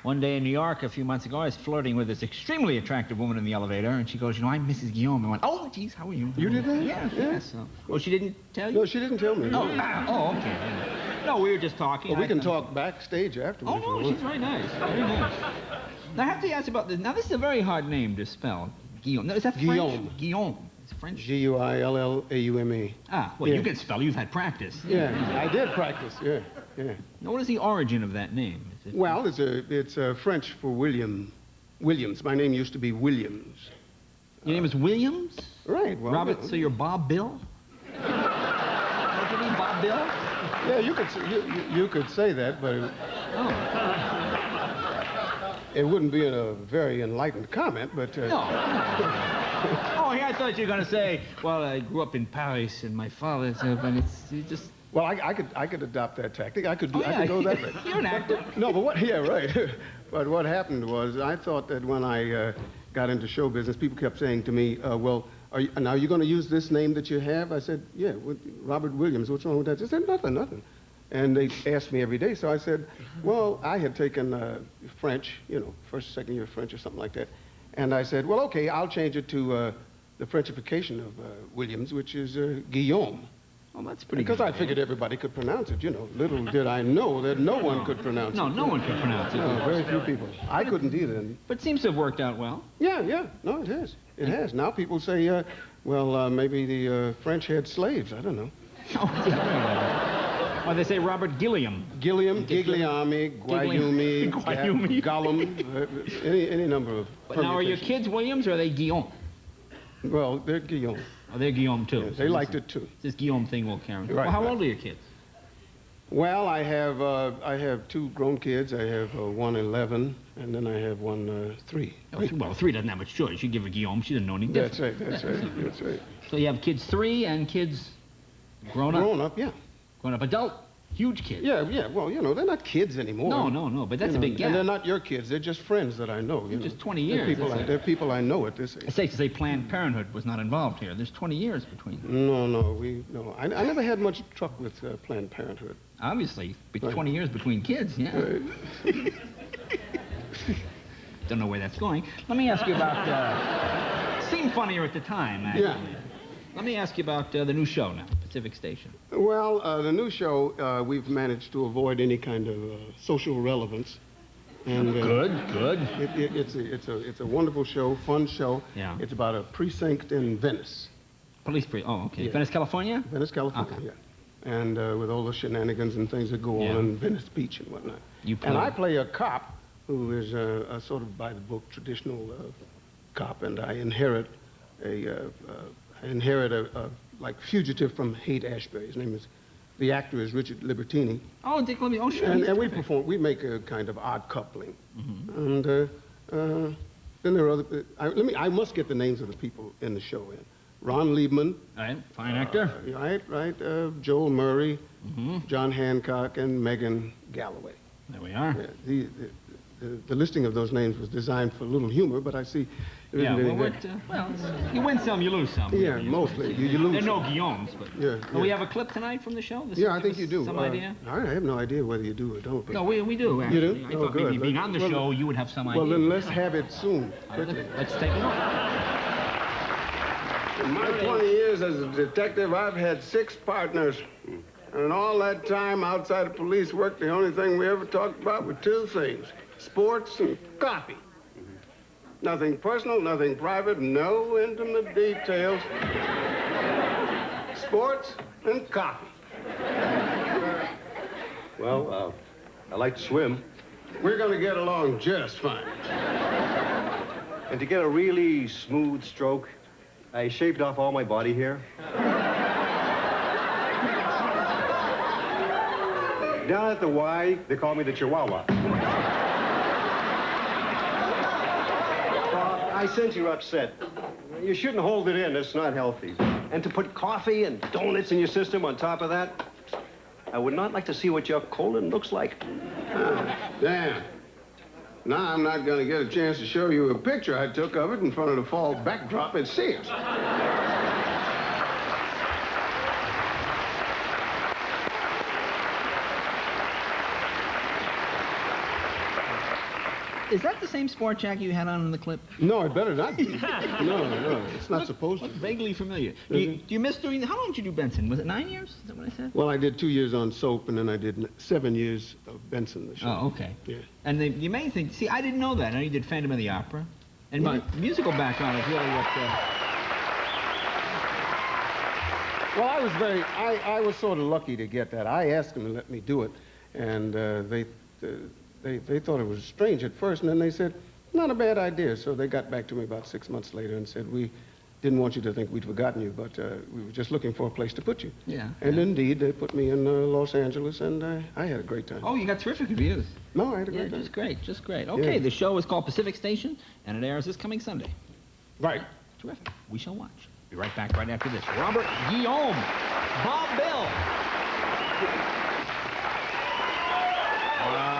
One day in New York a few months ago, I was flirting with this extremely attractive woman in the elevator, and she goes, you know, I'm Mrs. Guillaume. I went, oh, geez, how are you? You did that? Yeah, yes. Oh, she didn't tell you? No, she didn't tell me. Oh, okay. Yeah. No, we were just talking. Well, we can talk backstage afterwards. Oh, no, she's very nice. Very nice. Now, I have to ask about this. Now, this is a very hard name to spell. Guillaume. No, is that French? Guillaume. Guillaume. It's French. Guillaume. Ah, well, yeah. You can spell. You've had practice. Yeah, I did practice, yeah. Now, what is the origin of that name? Is it... Well, it's French for Williams. My name used to be Williams. Your name is Williams? Right, well... Robert, so you're Bob Bill? Don't you mean Bob Bill? Yeah, you could say that, but it wouldn't be a very enlightened comment, but... No. Oh, yeah, I thought you were going to say, well, I grew up in Paris, and my father... And it's just... Well, I could adopt that tactic. I could go that way. You're an actor. No, but yeah, right. But what happened was, I thought that when I got into show business, people kept saying to me, well, are you going to use this name that you have? I said, yeah, Robert Williams. What's wrong with that? They said, nothing. And they asked me every day. So I said, well, I had taken French, first, second year French or something like that. And I said, well, okay, I'll change it to the Frenchification of Williams, which is Guillaume. Oh, that's pretty good. Because I figured everybody could pronounce it, Little did I know that no one could pronounce it. No one could pronounce it. No, very few people. I couldn't either. But it seems to have worked out well. Yeah. No, it has. It has. Now people say, maybe the French had slaves. I don't know. Or they say Robert Gilliam. Gilliam, Gigliami, Guayumi, Gollum, any number of But now, are your kids Williams or are they Guillaume? Well, they're Guillaume. Oh, they're Guillaume, too. Yeah, they liked it, too. This Guillaume thing will carry. Right, well, how old are your kids? Well, I have two grown kids. I have one 11, and then I have one 3. Oh, well, 3 doesn't have much choice. You give her Guillaume, she doesn't know any different. That's right. So you have kids 3 and kids grown up? Grown up, yeah. Grown up adult, huge kids. Yeah, well, they're not kids anymore. No, but that's a big gap. And they're not your kids. They're just friends that I know. Just 20 years. They're people I know at this age. It's safe to say Planned Parenthood was not involved here. There's 20 years between them. No. I never had much truck with Planned Parenthood. Obviously, 20 years between kids, yeah. Right. Don't know where that's going. Let me ask you about, seemed funnier at the time, actually. Yeah. Let me ask you about the new show now, Pacific Station. Well, the new show, we've managed to avoid any kind of social relevance. And, Good. It's a wonderful show, fun show. Yeah. It's about a precinct in Venice. Oh, okay. Yeah. Venice, California? Venice, California, okay. Yeah. And with all the shenanigans and things that go on in Venice Beach and whatnot. And I play a cop who is a sort of by-the-book traditional cop, and I inherit a like fugitive from Haight-Ashbury. His name is, the actor is Richard Libertini. Oh, Dick Libby. Oh, sure. And we make a kind of odd coupling. Mm-hmm. And then there are other, I must get the names of the people in the show in. Ron Liebman. Right, fine actor. Right. Joel Murray, John Hancock, and Megan Galloway. There we are. Yeah, the listing of those names was designed for a little humor, but I see there isn't anything. Well, you win some, you lose some. Yeah, mostly. You lose. There are no Guillaumes, but... Yeah. We have a clip tonight from the show? Yeah, I think you do. Some idea? I have no idea whether you do or don't. But no, we do, actually. You do? I thought maybe being on the show, you would have some idea. Well, then let's have it soon. Let's take a look. In my 20 years as a detective, I've had 6 partners. And in all that time outside of police work, the only thing we ever talked about were 2 things. Sports and coffee. Nothing personal, nothing private, no intimate details. Sports and coffee. Well, I like to swim. We're going to get along just fine. And to get a really smooth stroke, I shaved off all my body hair. Down at the Y, they call me the Chihuahua. I sense you're upset. You shouldn't hold it in. It's not healthy. And to put coffee and donuts in your system on top of that, I would not like to see what your colon looks like. Damn. Now I'm not going to get a chance to show you a picture I took of it in front of the fall backdrop at Sears. Is that the same sport jacket you had on in the clip? No, it better not be. No, it's not supposed to. Look vaguely familiar. Do you miss doing... How long did you do Benson? Was it 9 years? Is that what I said? Well, I did 2 years on Soap, and then I did 7 years of Benson, the show. Oh, okay. Yeah. And the main thing... See, I didn't know that. I know you did Phantom of the Opera. And Right. musical background is really what... Well, I was sort of lucky to get that. I asked them to let me do it, and they thought it was strange at first, and then they said, not a bad idea. So they got back to me about 6 months later and said, we didn't want you to think we'd forgotten you, but we were just looking for a place to put you. Yeah. And indeed, they put me in Los Angeles, and I had a great time. Oh, you got terrific reviews. No, I had a great time. Just great, just great. Okay, Yeah. the show is called Pacific Station, and it airs this coming Sunday. Right. Terrific. We shall watch. Be right back right after this. Robert Guillaume, Bob Bill.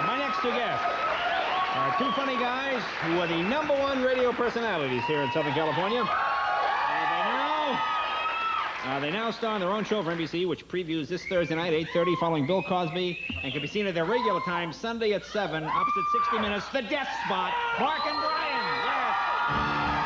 My next two guests are two funny guys who are the #1 radio personalities here in Southern California. They now star in their own show for NBC, which previews this Thursday night, 8:30, following Bill Cosby, and can be seen at their regular time, Sunday at 7, opposite 60 Minutes, The Death Spot, Mark and Brian. Yes.